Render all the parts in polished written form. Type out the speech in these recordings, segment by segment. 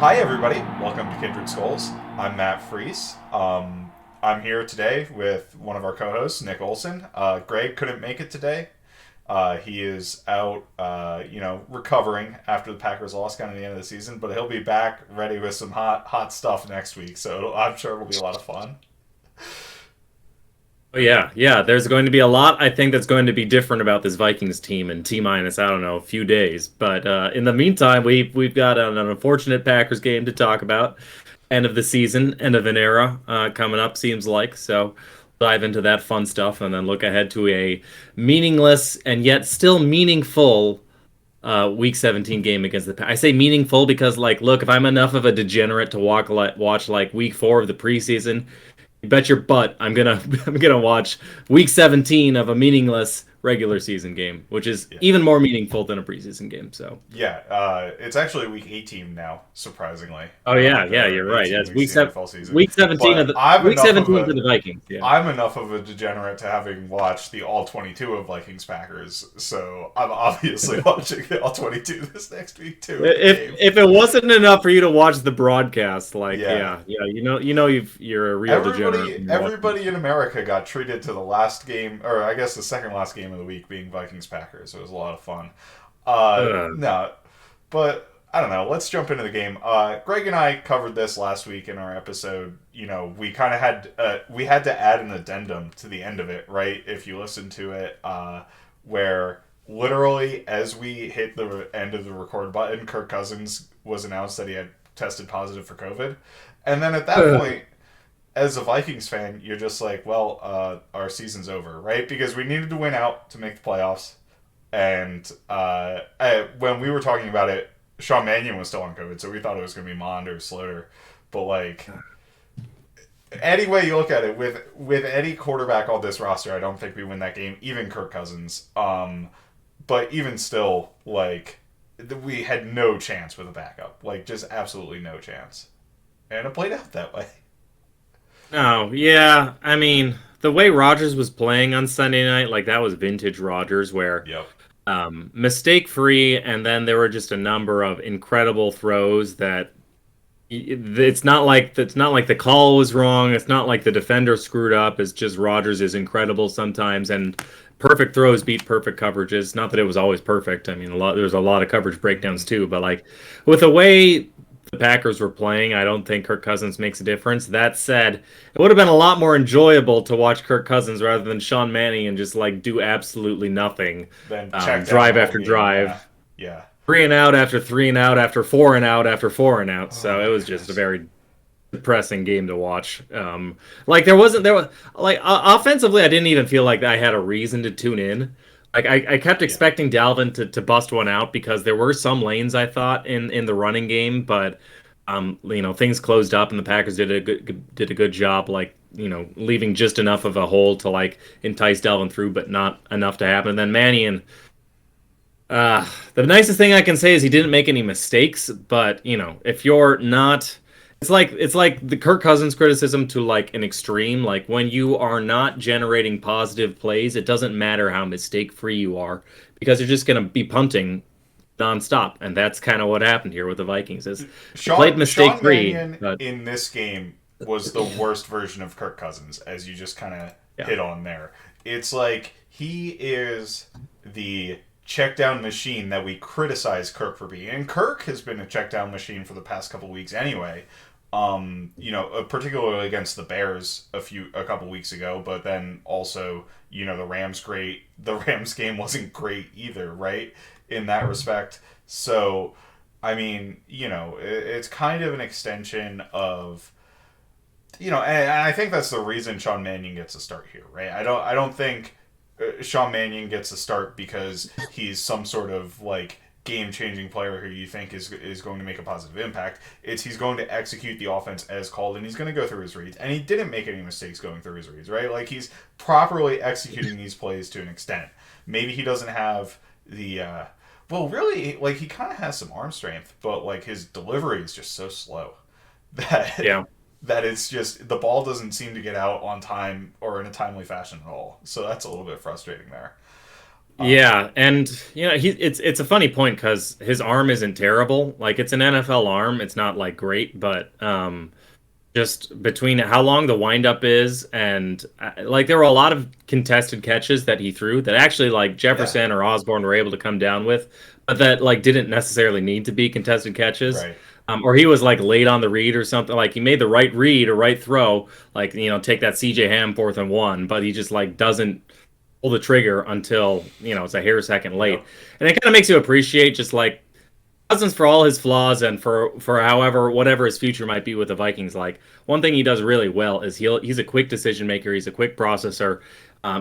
Hi, everybody. Welcome to Kindred Skulls. I'm Matt Freese. I'm here today with one of our co-hosts, Nick Olson. Gregg couldn't make it today. He is out, recovering after the Packers lost kind of the end of the season, but he'll be back ready with some hot stuff next week. So I'm sure it'll be a lot of fun. Oh yeah. There's going to be a lot I think that's going to be different about this Vikings team in T minus, I don't know, a few days. But in the meantime, we've got an unfortunate Packers game to talk about. End of the season, end of an era coming up, seems like. So dive into that fun stuff and then look ahead to a meaningless and yet still meaningful Week 17 game against the I say meaningful because, like, look, if I'm enough of a degenerate to watch like Week 4 of the preseason, you bet your butt I'm gonna watch week 17 of a meaningless regular season game, which is Yeah. even more meaningful than a preseason game. So, Yeah, it's actually week 18 now, surprisingly, oh yeah, the you're right. 18 That's weeks of the NFL season. week 17 of But the week 17 for the Vikings. Yeah. I'm enough of a degenerate to having watched the all 22 of Vikings Packers, so I'm obviously watching the all 22 this next week too in the game. If it wasn't enough for you to watch the broadcast, like Yeah, yeah, you're a real degenerate everybody when you're watching. everybody in America got treated to the last game, or I guess the second last game of the week being Vikings Packers. It was a lot of fun. No, but I don't know. Let's jump into the game. Greg and I covered this last week in our episode. You know, we kind of had we had to add an addendum to the end of it, right? If you listen to it, where literally as we hit the end of the record button, Kirk Cousins was announced that he had tested positive for COVID, and then at that point, as a Vikings fan, you're just like, well, our season's over, right? Because we needed to win out to make the playoffs. And when we were talking about it, Sean Mannion was still on COVID, so we thought it was going to be Mond or Slaughter. But like, any way you look at it, with any quarterback on this roster, I don't think we win that game. Even Kirk Cousins. But even still, like, we had no chance with a backup. Like, just absolutely no chance. And it played out that way. No, yeah. I mean, the way Rodgers was playing on Sunday night, like that was vintage Rodgers, where Yep. mistake free, and then there were just a number of incredible throws that it's not like the call was wrong. It's not like the defender screwed up. It's just Rodgers is incredible sometimes, and perfect throws beat perfect coverages. Not that it was always perfect. I mean, there's a lot of coverage breakdowns too, but like with the way the Packers were playing, I don't think Kirk Cousins makes a difference. That said, it would have been a lot more enjoyable to watch Kirk Cousins rather than Sean Manning and just like do absolutely nothing, Then check down the drive whole after game. Yeah. drive, Yeah. three and out after three and out after four and out after four and out. Oh So my it was just a goodness. very depressing game to watch. Like there was like offensively, I didn't even feel like I had a reason to tune in. Like I kept Yeah. expecting Dalvin to bust one out because there were some lanes I thought in the running game, but things closed up and the Packers did a good job, like leaving just enough of a hole to like entice Dalvin through, but not enough to happen. And then Mannion, the nicest thing I can say is he didn't make any mistakes, but if you're not, it's like the Kirk Cousins criticism to like an extreme. Like when you are not generating positive plays, it doesn't matter how mistake free you are because you're just gonna be punting nonstop, and that's kind of what happened here with the Vikings. Is they played mistake Sean free, Mannion but in this game was the worst version of Kirk Cousins, as you just kind of yeah, hit on there. It's like he is the check down machine that we criticize Kirk for being, and Kirk has been a check down machine for the past couple weeks anyway. Particularly against the Bears a couple weeks ago, but then also, the Rams game wasn't great either, right? In that respect. So, I mean, it's kind of an extension of, and I think that's the reason Sean Mannion gets a start here, right? I don't think Sean Mannion gets a start because he's some sort of like game changing player who you think is going to make a positive impact. It's he's going to execute the offense as called, and he's going to go through his reads, and he didn't make any mistakes going through his reads, right? Like he's properly executing these plays to an extent. Maybe he doesn't have the well, really, like he kind of has some arm strength, but like his delivery is just so slow that yeah. that it's just the ball doesn't seem to get out on time or in a timely fashion at all. So that's a little bit frustrating there. Yeah, and it's a funny point because his arm isn't terrible. Like it's an NFL arm. It's not like great, but just between how long the windup is and like there were a lot of contested catches that he threw that actually like Yeah, Jefferson or Osborne were able to come down with, but that like didn't necessarily need to be contested catches. right. Or he was like late on the read or something. Like he made the right read or right throw, like take that CJ Ham 4th and 1, but he just like doesn't pull the trigger until it's a hair second late, Yep. and it kind of makes you appreciate just like Cousins for all his flaws and for however whatever his future might be with the Vikings. Like one thing he does really well is he's a quick decision maker. He's a quick processor.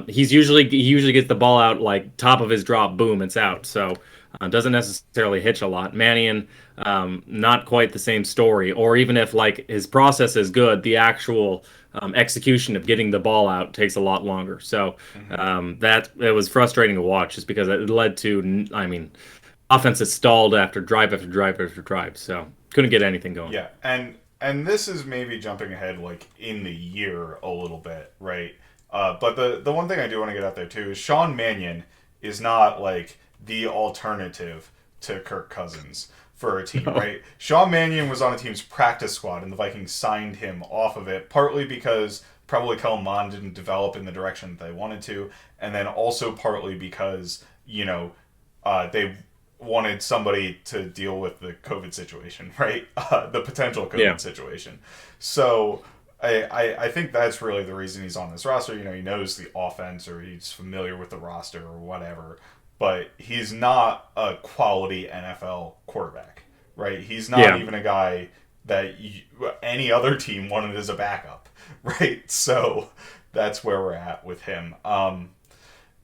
He usually gets the ball out like top of his drop, boom, it's out. So doesn't necessarily hitch a lot. Mannion, not quite the same story. Or even if like his process is good, the actual execution of getting the ball out takes a lot longer. So Hmm. that it was frustrating to watch just because it led to, I mean, offense is stalled after drive after drive after drive. So couldn't get anything going. Yeah, and this is maybe jumping ahead like in the year a little bit, right? But the one thing I do want to get out there too is Sean Mannion is not like the alternative to Kirk Cousins for a team, No. right? Sean Mannion was on a team's practice squad, and the Vikings signed him off of it, partly because probably Kellen Mond didn't develop in the direction that they wanted to, and then also partly because they wanted somebody to deal with the COVID situation, right? The potential Yeah. COVID situation. So I think that's really the reason he's on this roster. He knows the offense or he's familiar with the roster or whatever, but he's not a quality NFL quarterback, right? He's not Yeah. even a guy that any other team wanted as a backup, right? So that's where we're at with him.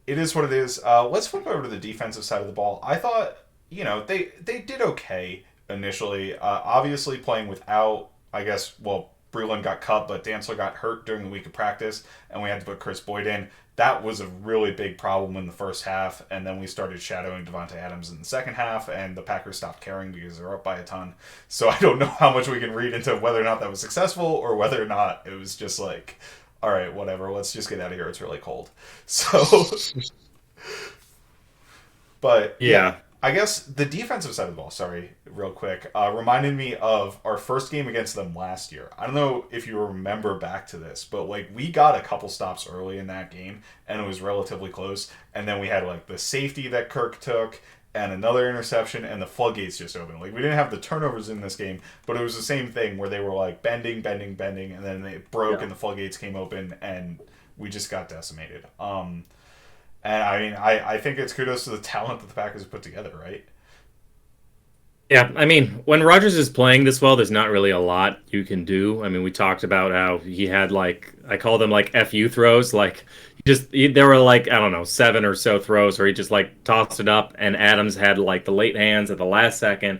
It is what it is. Let's flip over to the defensive side of the ball. I thought, they did okay initially. Obviously, playing without, I guess, well, Breland got cut, but Dantzler got hurt during the week of practice, and we had to put Chris Boyd in. That was a really big problem in the first half, and then we started shadowing Devontae Adams in the second half, and the Packers stopped caring because they're up by a ton. So I don't know how much we can read into whether or not that was successful or whether or not it was just like, all right, whatever, let's just get out of here. It's really cold. So but yeah, Yeah. I guess the defensive side of the ball, sorry, real quick, reminded me of our first game against them last year. I don't know if you remember back to this, but like we got a couple stops early in that game and it was relatively close. And then we had like the safety that Kirk took and another interception and the floodgates just opened. Like we didn't have the turnovers in this game, but it was the same thing where they were like bending, bending, bending, and then they broke Yeah. and the floodgates came open and we just got decimated. And I mean, I think it's kudos to the talent that the Packers have put together, right? Yeah, I mean, when Rodgers is playing this well, there's not really a lot you can do. I mean, we talked about how he had like I call them like FU throws, like there were like I don't know 7 or so throws where he just like tossed it up, and Adams had like the late hands at the last second.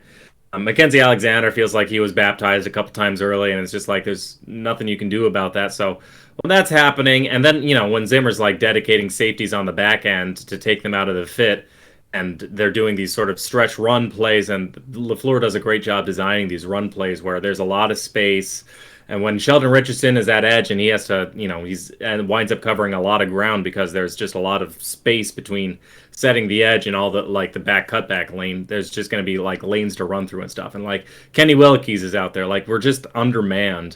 Mackenzie Alexander feels like he was baptized a couple times early, and it's just like there's nothing you can do about that. So when that's happening, and then when Zimmer's like dedicating safeties on the back end to take them out of the fit, and they're doing these sort of stretch run plays, and LaFleur does a great job designing these run plays where there's a lot of space. And when Sheldon Richardson is at edge and he has to, he's and winds up covering a lot of ground because there's just a lot of space between setting the edge and all the like the back cutback lane. There's just going to be like lanes to run through and stuff. And like Kenny Willekes is out there, like we're just undermanned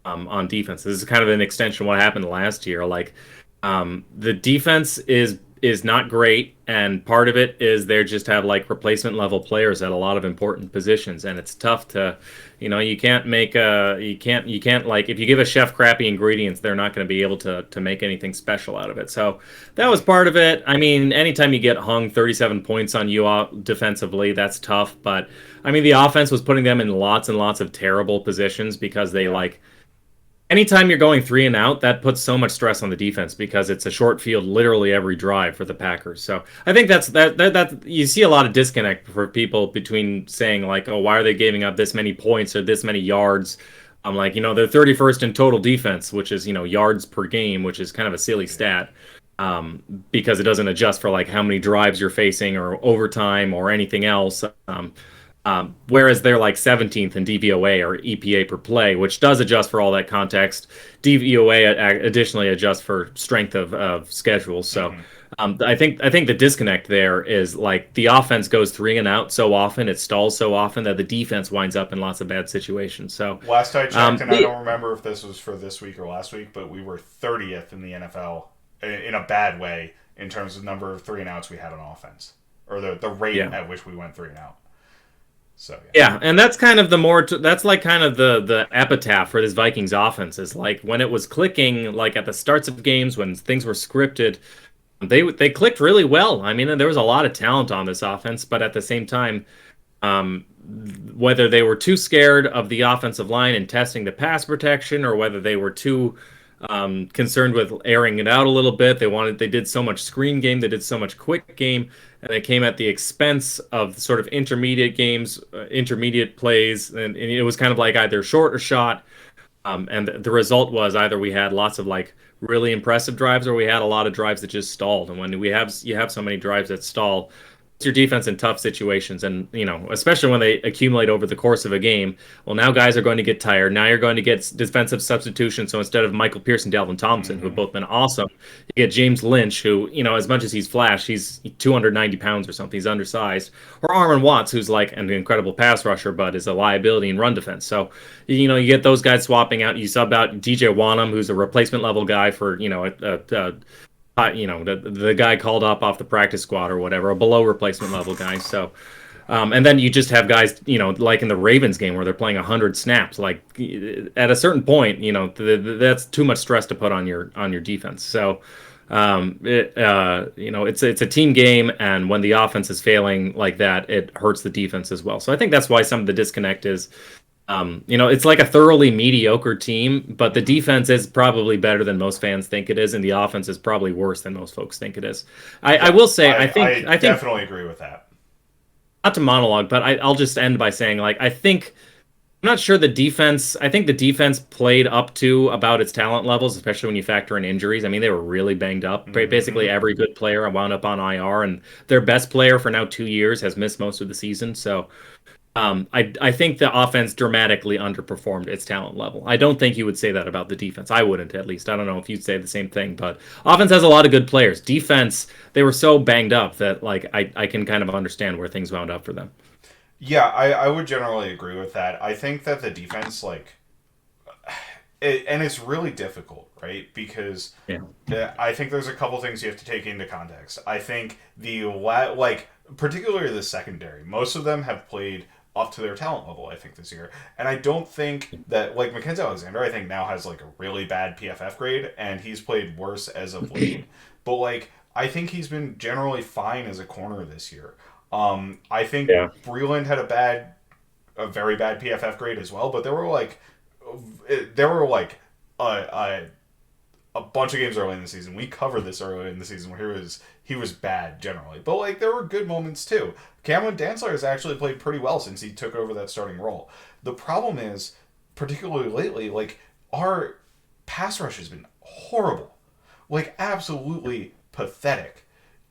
on defense. This is kind of an extension of what happened last year. Like the defense is not great, and part of it is they just have like replacement level players at a lot of important positions, and it's tough to, you can't make a you can't like if you give a chef crappy ingredients, they're not going to be able to make anything special out of it. So that was part of it. I mean, anytime you get hung 37 points on you defensively, that's tough. But I mean, the offense was putting them in lots and lots of terrible positions because they Yeah. like anytime you're going 3 and out, that puts so much stress on the defense because it's a short field literally every drive for the Packers. So I think that you see a lot of disconnect for people between saying like, oh, why are they giving up this many points or this many yards? I'm like, they're 31st in total defense, which is yards per game, which is kind of a silly stat because it doesn't adjust for like how many drives you're facing or overtime or anything else. Whereas they're like 17th in DVOA or EPA per play, which does adjust for all that context. DVOA additionally adjusts for strength of schedule. So Mm-hmm. I think the disconnect there is like the offense goes three and out so often, it stalls so often that the defense winds up in lots of bad situations. So, Last I checked, and I the don't remember if this was for this week or last week, but we were 30th in the NFL in a bad way in terms of number of three and outs we had on offense, or the rate yeah. at which we went three and out. So yeah. Yeah, and that's kind of that's like kind of the epitaph for this Vikings offense is like when it was clicking, like at the starts of games when things were scripted, they clicked really well. I mean, there was a lot of talent on this offense, but at the same time, um, whether they were too scared of the offensive line and testing the pass protection, or whether they were too concerned with airing it out a little bit. They did so much screen game, they did so much quick game, and they came at the expense of sort of intermediate games, intermediate plays, and it was kind of like either short or shot. And the result was either we had lots of like really impressive drives, or we had a lot of drives that just stalled. And when you have so many drives that stall, it's your defense in tough situations, and especially when they accumulate over the course of a game. Well, now guys are going to get tired. Now you're going to get defensive substitution. So instead of Michael Pierce and Dalvin Thompson, who have Mm-hmm. both been awesome, you get James Lynch, who as much as he's flash, he's 290 pounds or something. He's undersized. Or Armon Watts, who's like an incredible pass rusher, but is a liability in run defense. So you get those guys swapping out. You sub out DJ Wanham, who's a replacement level guy for the guy called up off the practice squad or whatever, a below replacement level guy. So, and then you just have guys, like in the Ravens game where they're playing 100 snaps. Like at a certain point, that's too much stress to put on your defense. So, it's a team game, and when the offense is failing like that, it hurts the defense as well. So I think that's why some of the disconnect is. It's like a thoroughly mediocre team, but the defense is probably better than most fans think it is, and the offense is probably worse than most folks think it is. I will say, I think Definitely agree with that. not to monologue, but I'll just end by saying, like, I'm not sure the defense. I think the defense played up to about its talent levels, especially when you factor in injuries. I mean, they were really banged up. Mm-hmm. Basically, every good player wound up on IR, and their best player for now 2 years has missed most of the season. So. I think the offense dramatically underperformed its talent level. I don't think you would say that about the defense. I wouldn't, at least. I don't know if you'd say the same thing, but offense has a lot of good players. Defense, they were so banged up that like I can kind of understand where things wound up for them. Yeah, I would generally agree with that. I think that the defense, and it's really difficult, right? Because Yeah. I think there's a couple things you have to take into context. I think particularly the secondary, most of them have played up to their talent level, I think, this year. And I don't think that, like, Mackenzie Alexander, I think now has, like, a really bad PFF grade, and he's played worse as of late. But, like, I think he's been generally fine as a corner this year. I think Yeah. Breland had a very bad PFF grade as well, but there were a bunch of games early in the season. We covered this early in the season where he was bad generally, but like there were good moments too. Cameron Dantzler has actually played pretty well since he took over that starting role. The problem is, particularly lately, like our pass rush has been horrible, like absolutely pathetic.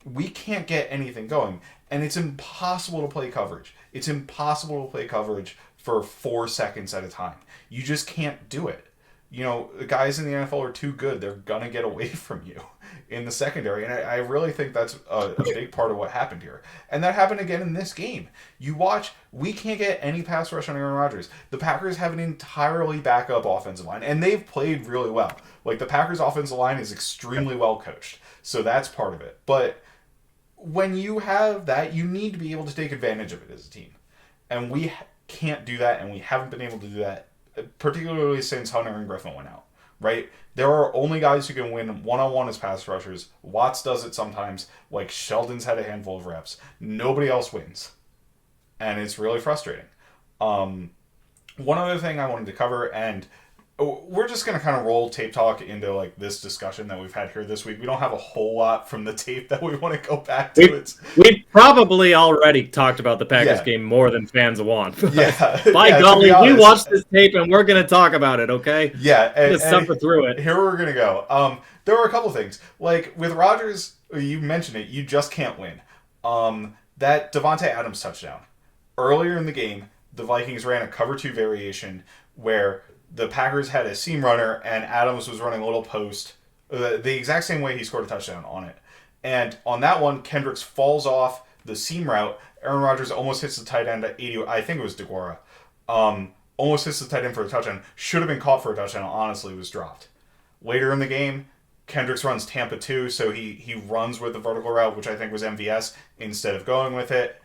We can't get anything going, and it's impossible to play coverage. It's impossible to play coverage for 4 seconds at a time. You just can't do it. The guys in the NFL are too good. They're gonna get away from you in the secondary, and I really think that's a big part of what happened here. And that happened again in this game. You watch, we can't get any pass rush on Aaron Rodgers. The Packers have an entirely backup offensive line, and they've played really well. Like the Packers' offensive line is extremely well coached, so that's part of it. But when you have that, you need to be able to take advantage of it as a team, and we can't do that, and we haven't been able to do that particularly since Hunter and Griffin went out, right? There are only guys who can win one-on-one as pass rushers. Watts does it sometimes. Like, Sheldon's had a handful of reps. Nobody else wins. And it's really frustrating. One other thing I wanted to cover, and we're just going to kind of roll tape talk into, like, this discussion that we've had here this week. We don't have a whole lot from the tape that we want to go back to. We probably already talked about the Packers Yeah. game more than fans want. Yeah. By Yeah, golly, to be we honest. watched this tape and we're going to talk about it, okay? Yeah, and Just suffer through it. here we're gonna go. There were a couple things. Like with Rodgers, you mentioned it. You just can't win. That Devontae Adams touchdown earlier in the game, the Vikings ran a cover two variation where the Packers had a seam runner and Adams was running a little post, the exact same way he scored a touchdown on it. And on that one, Kendricks falls off the seam route. Aaron Rodgers almost hits the tight end at 80. I think it was DeGuara. Almost hits the tight end for a touchdown. Should have been caught for a touchdown. Honestly, was dropped. Later in the game, Kendricks runs Tampa 2, so he runs with the vertical route, which I think was MVS, instead of going with it.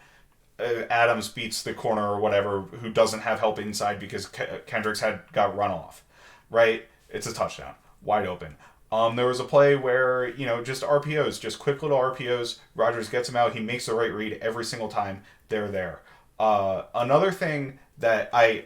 Adams beats the corner or whatever, who doesn't have help inside because Kendricks got run off. Right? It's a touchdown. Wide open. There was a play where, just RPOs, just quick little RPOs. Rodgers gets him out. He makes the right read every single time they're there. Another thing that I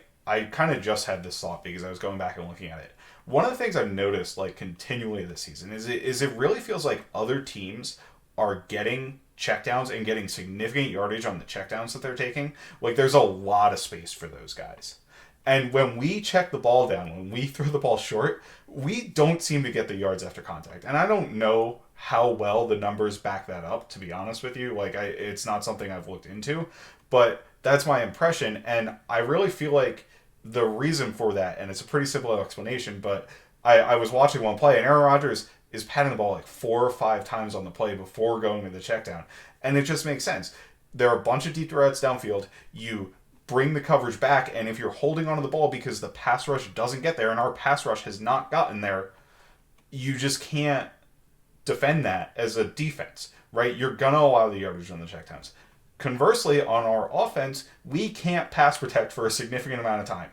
kind of just had this thought because I was going back and looking at it. One of the things I've noticed like continually this season is it really feels like other teams are getting checkdowns and getting significant yardage on the checkdowns that they're taking. Like there's a lot of space for those guys. And when we check the ball down, when we throw the ball short, we don't seem to get the yards after contact. And I don't know how well the numbers back that up, to be honest with you. Like it's not something I've looked into, but that's my impression. And I really feel like the reason for that, and it's a pretty simple explanation, but I was watching one play and Aaron Rodgers is patting the ball like 4 or 5 times on the play before going to the check down. And it just makes sense. There are a bunch of deep threats downfield. You bring the coverage back, and if you're holding onto the ball because the pass rush doesn't get there, and our pass rush has not gotten there, you just can't defend that as a defense, right? You're going to allow the yardage on the checkdowns. Conversely, on our offense, we can't pass protect for a significant amount of time.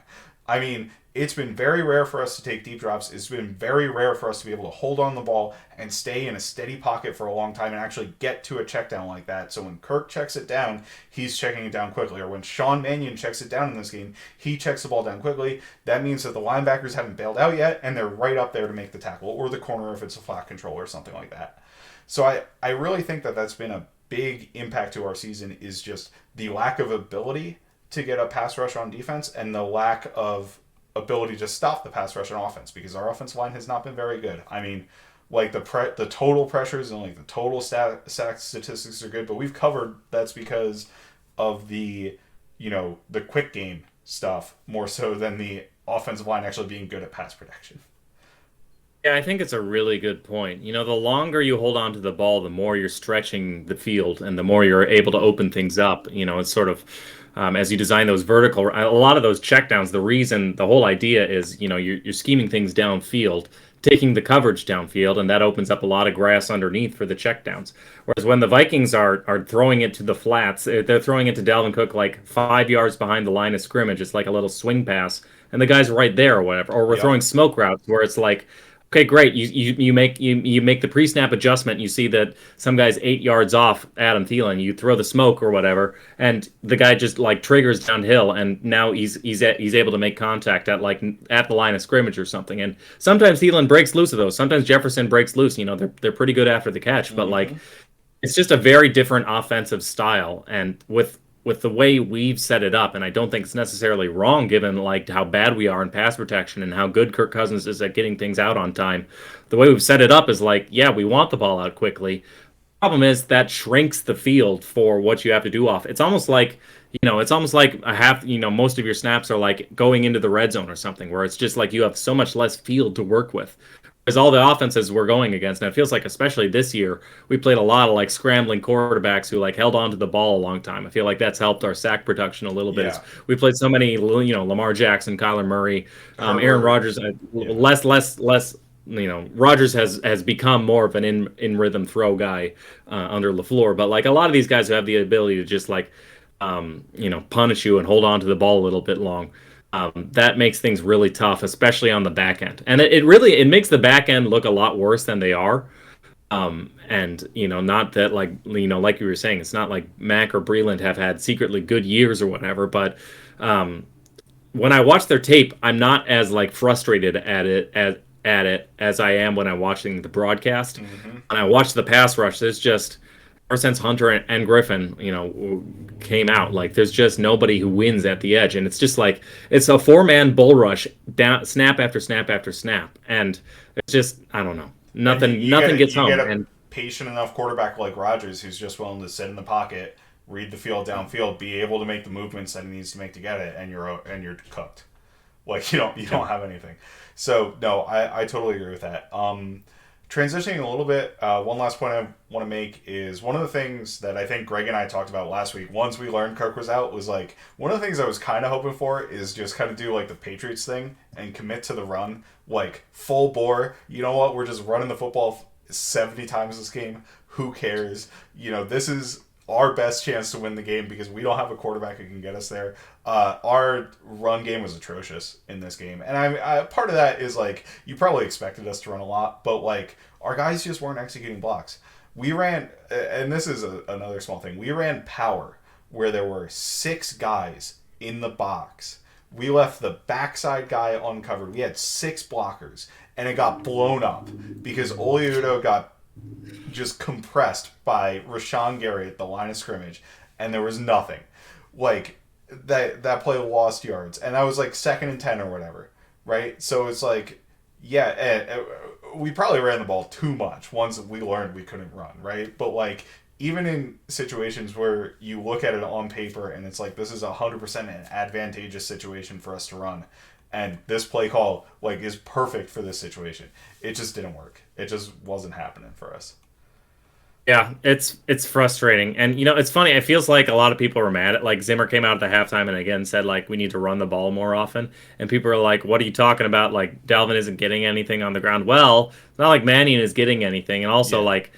I mean, it's been very rare for us to take deep drops. It's been very rare for us to be able to hold on the ball and stay in a steady pocket for a long time and actually get to a check down like that. So when Kirk checks it down, he's checking it down quickly. Or when Sean Mannion checks it down in this game, he checks the ball down quickly. That means that the linebackers haven't bailed out yet, and they're right up there to make the tackle, or the corner if it's a flat control or something like that. So I really think that that's been a big impact to our season, is just the lack of ability to get a pass rush on defense and the lack of ability to stop the pass rush on offense, because our offensive line has not been very good. I mean, like the total pressures and like the total sack statistics are good, but we've covered that's because of the the quick game stuff more so than the offensive line actually being good at pass protection. Yeah, I think it's a really good point. The longer you hold on to the ball, the more you're stretching the field and the more you're able to open things up. It's sort of as you design those vertical, a lot of those checkdowns, the whole idea is, you're scheming things downfield, taking the coverage downfield, and that opens up a lot of grass underneath for the checkdowns. Whereas when the Vikings are throwing it to the flats, they're throwing it to Dalvin Cook like 5 yards behind the line of scrimmage. It's like a little swing pass, and the guy's right there or whatever. Or we're throwing smoke routes where it's like, okay, great. You make the pre-snap adjustment. You see that some guy's 8 yards off Adam Thielen. You throw the smoke or whatever, and the guy just like triggers downhill, and now he's able to make contact at the line of scrimmage or something. And sometimes Thielen breaks loose of those. Sometimes Jefferson breaks loose. They're pretty good after the catch, but it's just a very different offensive style. And with the way we've set it up, and I don't think it's necessarily wrong given like how bad we are in pass protection and how good Kirk Cousins is at getting things out on time. The way we've set it up is like, yeah, we want the ball out quickly. Problem is that shrinks the field for what you have to do off. It's almost like most of your snaps are like going into the red zone or something, where it's just like you have so much less field to work with. Because all the offenses we're going against, and it feels like especially this year, we played a lot of like scrambling quarterbacks who like held on to the ball a long time. I feel like that's helped our sack production a little bit. Yeah. We played so many, Lamar Jackson, Kyler Murray, Aaron Rodgers, less. Rodgers has become more of an in rhythm throw guy under LaFleur, but like a lot of these guys who have the ability to just like punish you and hold on to the ball a little bit long. That makes things really tough, especially on the back end. And it makes the back end look a lot worse than they are. And not that like you were saying, it's not like Mack or Breland have had secretly good years or whatever, but when I watch their tape, I'm not as like frustrated at it as I am when I'm watching the broadcast. Mm-hmm. When I watch the pass rush, there's just ever since Hunter and Griffin, came out, like there's just nobody who wins at the edge, and it's just like it's a 4-man bull rush down, snap after snap after snap, and it's just I don't know, nothing gets home. And patient enough quarterback like Rodgers, who's just willing to sit in the pocket, read the field downfield, be able to make the movements that he needs to make to get it, and you're cooked. Like you don't have anything. So no, I totally agree with that. transitioning a little bit, one last point I want to make is one of the things that I think Greg and I talked about last week. Once we learned Kirk was out, was like one of the things I was kind of hoping for is just kind of do like the Patriots thing and commit to the run, like full bore. You know what? We're just running the football 70 times this game. Who cares? This is our best chance to win the game because we don't have a quarterback who can get us there. Our run game was atrocious in this game, and part of that is like you probably expected us to run a lot, but like our guys just weren't executing blocks. We ran, and this is another small thing. We ran power where there were 6 guys in the box. We left the backside guy uncovered. We had 6 blockers, and it got blown up because Oliudo got just compressed by Rashawn Gary at the line of scrimmage, and there was nothing. Like that play lost yards, and that was like 2nd and 10 or whatever, right? So it's like, yeah, and we probably ran the ball too much once we learned we couldn't run, right? But like even in situations where you look at it on paper and it's like this is 100% an advantageous situation for us to run, and this play call like is perfect for this situation, it just didn't work. It just wasn't happening for us. Yeah, it's frustrating. And it's funny, it feels like a lot of people were mad at like Zimmer came out at the halftime and again said like we need to run the ball more often. And people are like, what are you talking about? Like Dalvin isn't getting anything on the ground. Well, it's not like Mannion is getting anything. And also Yeah. like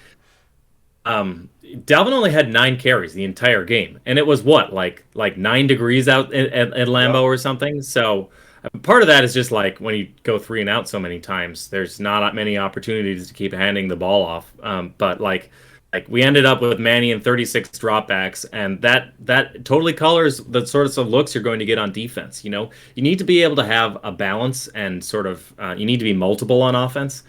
Dalvin only had 9 carries the entire game. And it was what, like 9 degrees out at Lambeau Yep. or something. So part of that is just like when you go 3 and out so many times, there's not many opportunities to keep handing the ball off. But like we ended up with Manny and 36 dropbacks, and that totally colors the sorts of looks you're going to get on defense. You need to be able to have a balance and sort of you need to be multiple on offense.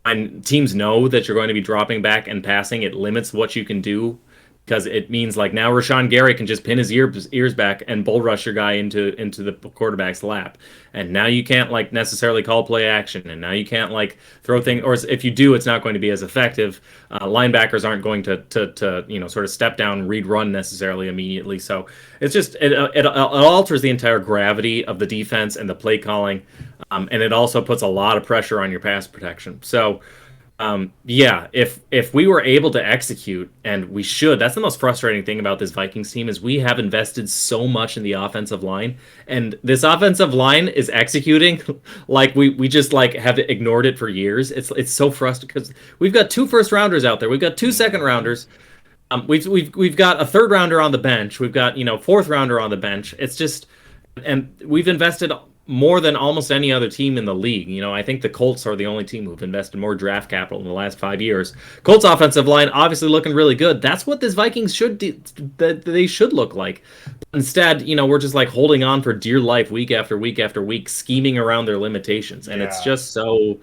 And teams know that you're going to be dropping back and passing. It limits what you can do because it means like now Rashawn Gary can just pin his ears back and bull rush your guy into the quarterback's lap, and now you can't like necessarily call play action, and now you can't like throw things, or if you do, it's not going to be as effective. Linebackers aren't going to sort of step down, read run necessarily immediately. So it's just it alters the entire gravity of the defense and the play calling, and it also puts a lot of pressure on your pass protection. So. Yeah, if we were able to execute, and we should, that's the most frustrating thing about this Vikings team is we have invested so much in the offensive line, and this offensive line is executing like we just like have ignored it for years. It's so frustrating because we've got 2 first rounders out there, we've got 2 second rounders, we've got a third rounder on the bench, we've got fourth rounder on the bench. It's just, and we've invested more than almost any other team in the league. I think the Colts are the only team who've invested more draft capital in the last 5 years. Colts offensive line obviously looking really good. That's what this Vikings should do, that they should look like. But instead, we're just like holding on for dear life week after week after week, scheming around their limitations, and it's Yeah. just so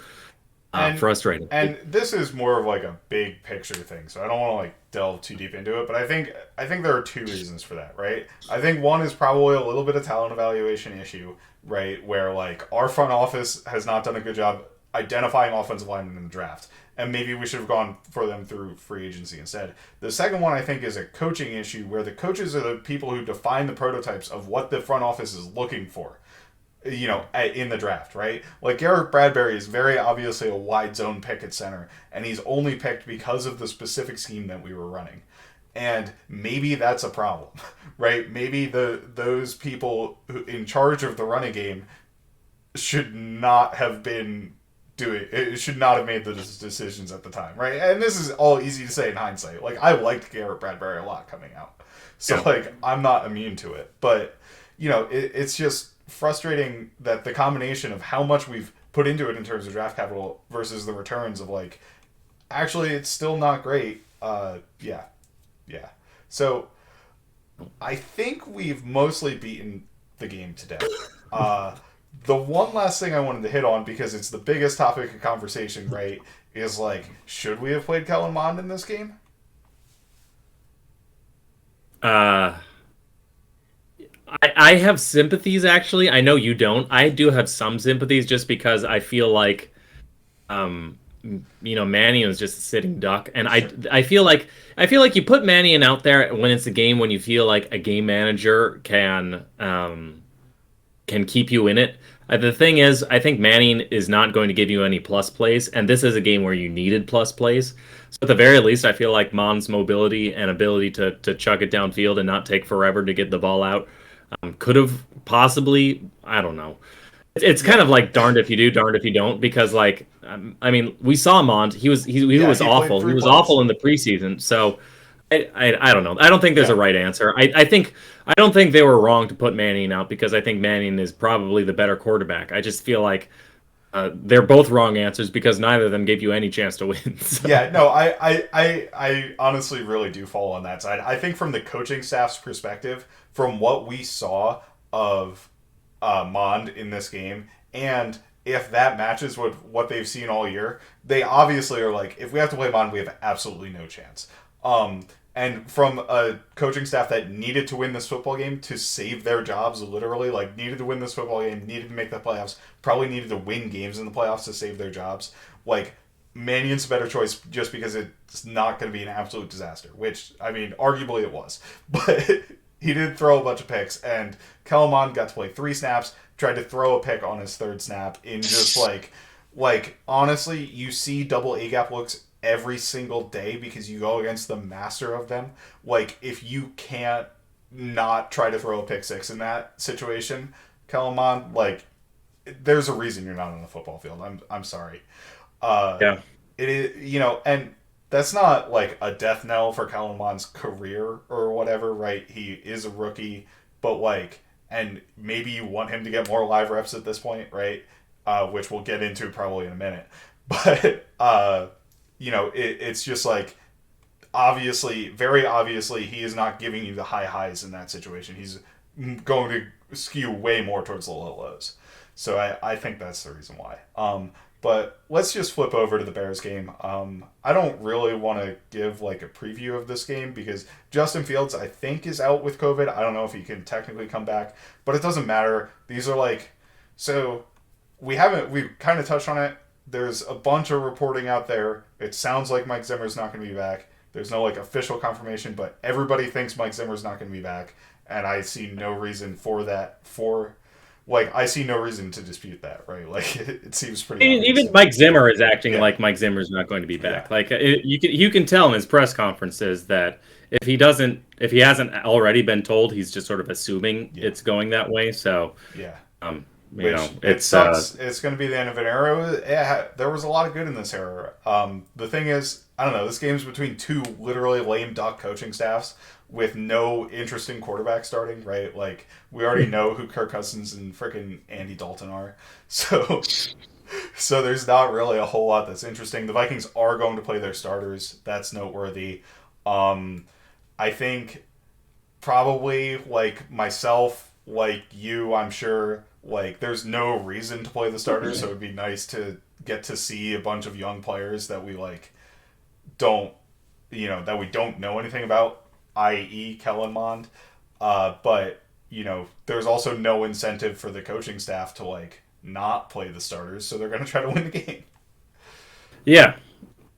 And frustrating. and this is more of like a big picture thing, so I don't want to like delve too deep into it. But I think there are 2 reasons for that, right? I think one is probably a little bit of talent evaluation issue, right? Where like our front office has not done a good job identifying offensive linemen in the draft, and maybe we should have gone for them through free agency instead. The second one I think is a coaching issue where the coaches are the people who define the prototypes of what the front office is looking for, in the draft, right? Like Garrett Bradbury is very obviously a wide zone pick at center, and he's only picked because of the specific scheme that we were running. And maybe that's a problem, right? Maybe those people in charge of the running game should not have been doing it, should not have made those decisions at the time, right? And this is all easy to say in hindsight. Like I liked Garrett Bradbury a lot coming out, so Yeah. like I'm not immune to it, but it's just frustrating that the combination of how much we've put into it in terms of draft capital versus the returns of like actually it's still not great. Yeah. So I think we've mostly beaten the game today. The one last thing I wanted to hit on, because it's the biggest topic of conversation, right, is like, should we have played Kellen Mond in this game? Uh, I have sympathies actually. I know you don't. I do have some sympathies just because I feel like um Mannion was just a sitting duck, and Sure. I feel like you put Mannion out there when it's a game when you feel like a game manager can keep you in it. The thing is, I think Manning is not going to give you any plus plays, and this is a game where you needed plus plays. So at the very least, I feel like Mon's mobility and ability to chuck it downfield and not take forever to get the ball out could have possibly, I don't know. It's kind Yeah. of like darned if you do, darned if you don't, because like I mean, we saw Mond. He Yeah, was he played awful. He three was plays. awful in the preseason. So I don't know. I don't think there's Yeah. a right answer. I don't think they were wrong to put Manning out because I think Manning is probably the better quarterback. I just feel like they're both wrong answers because neither of them gave you any chance to win. Yeah, So no, I honestly really do fall on that side. I think from the coaching staff's perspective, from what we saw of Mond in this game, and if that matches with what they've seen all year, they obviously are like, if we have to play Mond, we have absolutely no chance. And from a coaching staff that needed to win this football game to save their jobs, literally, like needed to win this football game, needed to make the playoffs, probably needed to win games in the playoffs to save their jobs. Like Mannion's a better choice just because it's not going to be an absolute disaster, which, I mean, arguably it was. But he did throw a bunch of picks, and Kellerman got to play 3 snaps, tried to throw a pick on his 3rd snap in just honestly, you see double A gap looks every single day because you go against the master of them. Like, if you can't not try to throw a pick six in that situation, Kellerman, like, there's a reason you're not on the football field. I'm sorry. Uh, yeah, it is, and that's not like a death knell for Kalaman's career or whatever, right? He is a rookie, but like, and maybe you want him to get more live reps at this point, right? Which we'll get into probably in a minute. But it's just like obviously, very obviously, he is not giving you the high highs in that situation. He's going to skew way more towards the low lows. So I think that's the reason why. But let's just flip over to the Bears game. I don't really want to give like a preview of this game because Justin Fields, I think, is out with COVID. I don't know if he can technically come back, but it doesn't matter. These are like, so we kind of touched on it. There's a bunch of reporting out there. It sounds like Mike Zimmer's not going to be back. There's no like official confirmation, but everybody thinks Mike Zimmer's not going to be back, and I see no reason for that. I see no reason to dispute that, right? Like it seems pretty obvious. even Mike Zimmer is acting Yeah, like Mike Zimmer's not going to be yeah, back. Like you can tell in his press conferences that if he hasn't already been told, he's just sort of assuming yeah, it's going that way. So yeah. um, Which it it's sucks. It's going to be the end of an era. There was a lot of good in this era. The thing is, I don't know. This game's between two literally lame duck coaching staffs with no interesting quarterback starting. Right? Like we already know who Kirk Cousins and freaking Andy Dalton are. So, so there's not really a whole lot that's interesting. The Vikings are going to play their starters. That's noteworthy. Um, I think probably like myself, like you, I'm sure, like there's no reason to play the starters, so it'd be nice to get to see a bunch of young players that we like don't that we don't know anything about, i.e. Kellen Mond. But there's also no incentive for the coaching staff to like not play the starters, so they're gonna try to win the game. yeah.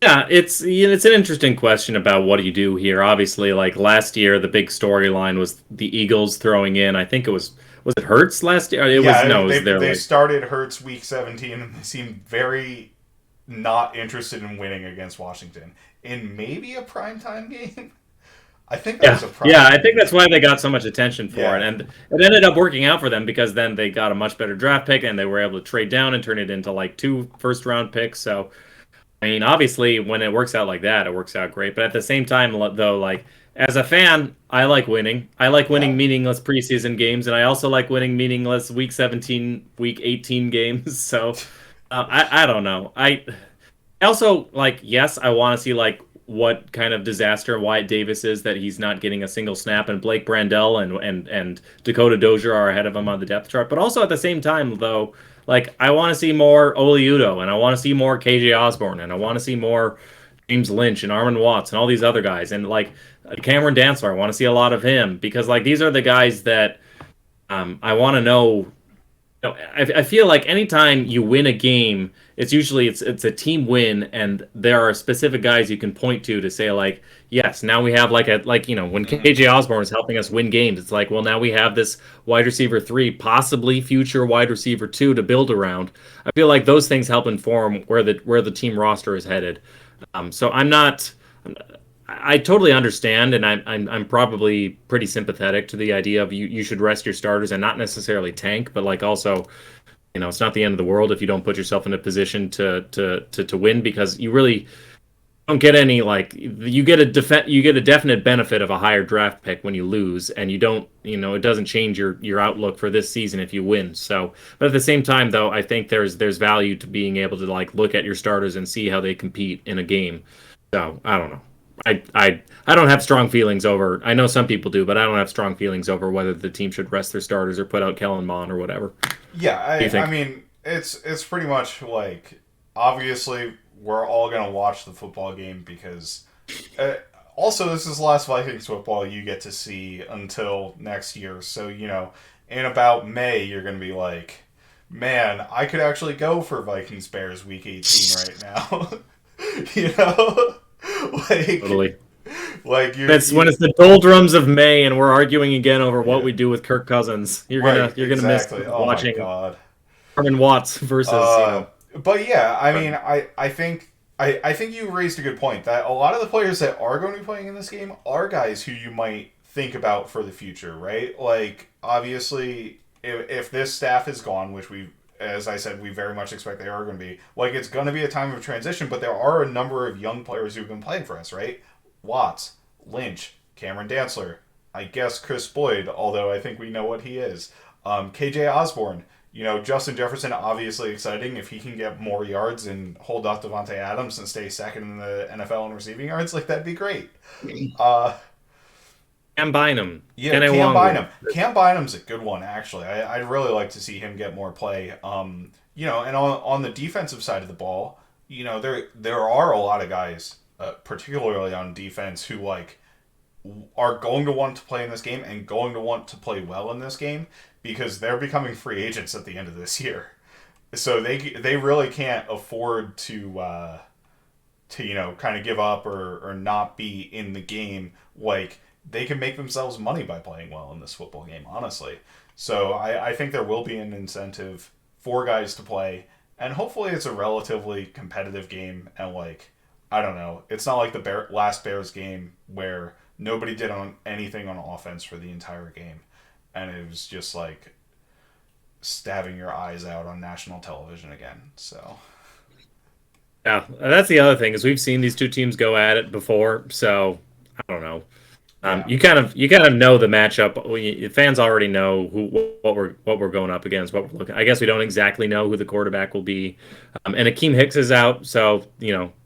Yeah, it's an interesting question about what do you do here. Obviously, like last year, the big storyline was the Eagles throwing in. I think it was it Hurts last year? It was Yeah, no, it was their they like started Hurts week 17 and they seemed very not interested in winning against Washington in maybe a primetime game. I think that was yeah, a yeah. I primetime think game. that's why they got so much attention for it, Yeah, and it ended up working out for them because then they got a much better draft pick, and they were able to trade down and turn it into like 2 first round picks. So I mean, obviously, when it works out like that, it works out great. But at the same time, though, like as a fan, I like winning. I like yeah, winning meaningless preseason games, and I also like winning meaningless Week 17, Week 18 games. So I don't know. I also like yes, I want to see like what kind of disaster Wyatt Davis is that he's not getting a single snap, and Blake Brandell and Dakota Dozier are ahead of him on the depth chart. But also at the same time, though, like I want to see more Oli Udoh, and I want to see more KJ Osborne, and I want to see more James Lynch and Armin Watts and all these other guys, and like Cameron Dantzler. I want to see a lot of him because like these are the guys that I want to know No, I feel like anytime you win a game, it's a team win, and there are specific guys you can point to say like, yes, now we have like when Hmm. KJ Osborne is helping us win games, it's like, well, now we have this wide receiver three, possibly future wide receiver two to build around. I feel like those things help inform where the team roster is headed. So I totally understand, and I'm probably pretty sympathetic to the idea of you should rest your starters and not necessarily tank, but like also, it's not the end of the world if you don't put yourself in a position to win, because you really don't get any, like, you get a definite benefit of a higher draft pick when you lose, and you don't, it doesn't change your outlook for this season if you win. So, but at the same time, though, I think there's value to being able to like look at your starters and see how they compete in a game. So I don't know. I don't have strong feelings over. I know some people do, but I don't have strong feelings over whether the team should rest their starters or put out Kellen Mond or whatever. What Yeah, do you I think? mean, it's pretty much like obviously we're all gonna watch the football game because uh, also this is the last Vikings football you get to see until next year. So in about May you're gonna be like, man, I could actually go for Vikings Bears Week 18 right now. you know, like Totally. It's when you it's the doldrums of May and we're arguing again over what yeah, we do with Kirk Cousins. right, You're gonna miss exactly. Oh my watching god. Herman Watts versus But yeah, I mean, Brendan. I think you raised a good point that a lot of the players that are going to be playing in this game are guys who you might think about for the future, right? Like obviously, if this staff is gone, which we, as I said, we very much expect they are going to be, like it's going to be a time of transition. But there are a number of young players who've been playing for us, right? Watts, Lynch, Cameron Dantzler, I guess Chris Boyd, although I think we know what he is. KJ Osborne. Justin Jefferson, obviously exciting. If he can get more yards and hold off Devontae Adams and stay second in the NFL in receiving yards, like that'd be great. Uh, Cam Bynum, yeah, Kene Cam Nwangwu. Bynum. Cam Bynum's a good one, actually. I'd really like to see him get more play. And on the defensive side of the ball, there are a lot of guys, particularly on defense, who like are going to want to play in this game and going to want to play well in this game because they're becoming free agents at the end of this year. So they really can't afford to kind of give up or not be in the game. Like they can make themselves money by playing well in this football game, honestly. So I think there will be an incentive for guys to play, and hopefully it's a relatively competitive game. And like I don't know, it's not like the last Bears game where nobody did on anything on offense for the entire game, and it was just like stabbing your eyes out on national television again. So Yeah, that's the other thing is we've seen these two teams go at it before, so I don't know. yeah, You kind of know the matchup. Fans already know what we're going up against. What we're looking. I guess we don't exactly know who the quarterback will be, and Akeem Hicks is out, so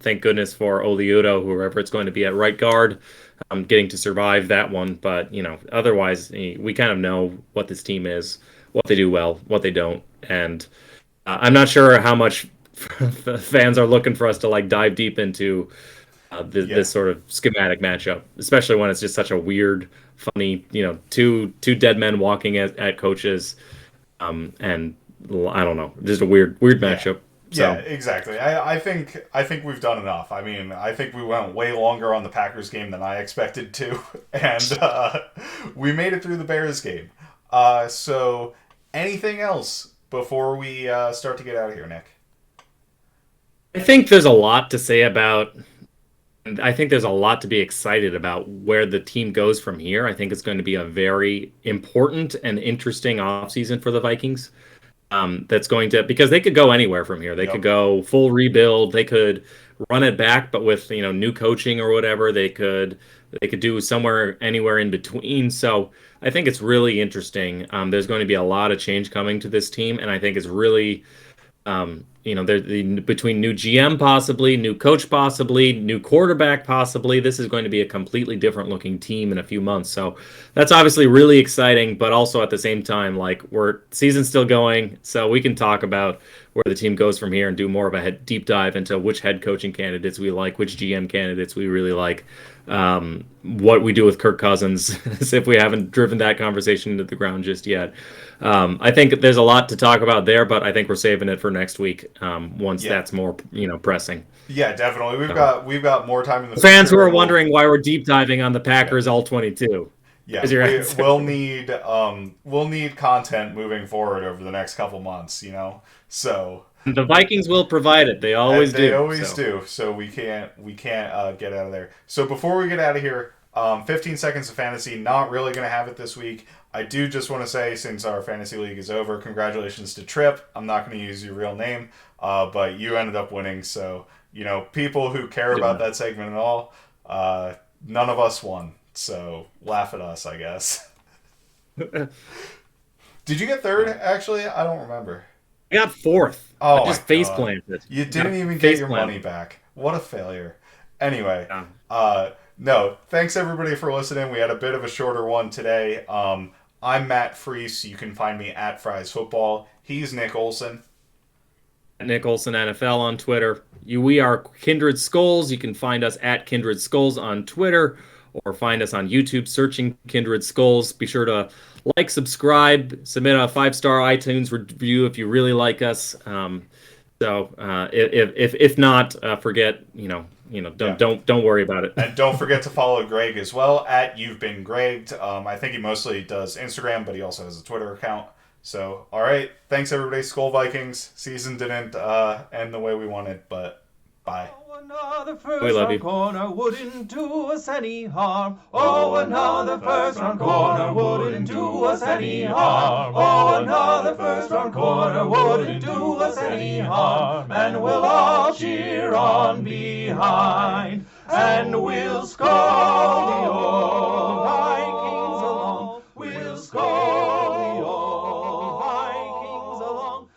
thank goodness for Oliudo, whoever it's going to be at right guard, getting to survive that one. But otherwise, we kind of know what this team is, what they do well, what they don't, and I'm not sure how much fans are looking for us to like dive deep into yeah, this sort of schematic matchup, especially when it's just such a weird, funny, two dead men walking at coaches, and I don't know, just a weird yeah. matchup. Yeah, So exactly. I think we've done enough. I mean, I think we went way longer on the Packers game than I expected to, and we made it through the Bears game. So anything else before we start to get out of here, Nick? I think there's a lot to say about. I think there's a lot to be excited about where the team goes from here. I think it's going to be a very important and interesting offseason for the Vikings. That's going to, because they could go anywhere from here. They could Yep. go full rebuild. They could run it back, but with new coaching or whatever, they could do somewhere anywhere in between. So I think it's really interesting. There's going to be a lot of change coming to this team, and I think it's really between new GM possibly, new coach possibly, new quarterback possibly, this is going to be a completely different looking team in a few months. So that's obviously really exciting, but also at the same time, like season's still going, so we can talk about where the team goes from here and do more of a deep dive into which head coaching candidates we like, which GM candidates we really like, what we do with Kirk Cousins, as if we haven't driven that conversation into the ground just yet. I think there's a lot to talk about there, but I think we're saving it for next week once that's more pressing. Yeah, definitely. We've got more time in the fans who are wondering why we're deep diving on the Packers all 22. Yeah, we'll need content moving forward over the next couple months, So the Vikings will provide it. They always do. They always do. So we can't get out of there. So before we get out of here, 15 seconds of fantasy. Not really going to have it this week. I do just want to say, since our fantasy league is over, congratulations to Trip. I'm not going to use your real name, but you ended up winning. So people who care about that segment at all, none of us won. So laugh at us, I guess. Did you get third? Actually, I don't remember. I got fourth. Oh, I just face planted. You didn't even get your money back. What a failure. Anyway, no, thanks everybody for listening. We had a bit of a shorter one today. I'm Matt Freese. You can find me at Fries Football. He's Nick Olson. Nick Olson NFL on Twitter. We are Kindred Skulls. You can find us at Kindred Skulls on Twitter, or find us on YouTube searching Kindred Skulls. Be sure to like, subscribe, submit a 5-star iTunes review if you really like us. If not, forget, don't worry about it. And don't forget to follow Gregg as well at You've Been Gregged. I think he mostly does Instagram, but he also has a Twitter account. So, all right, thanks everybody. Skol Vikings. Season didn't end the way we wanted, but bye. Another first-round corner wouldn't do us any harm. Oh, another first-round corner wouldn't do us any harm. Oh, another first-round corner wouldn't do us any harm. And we'll all cheer on behind, and we'll score the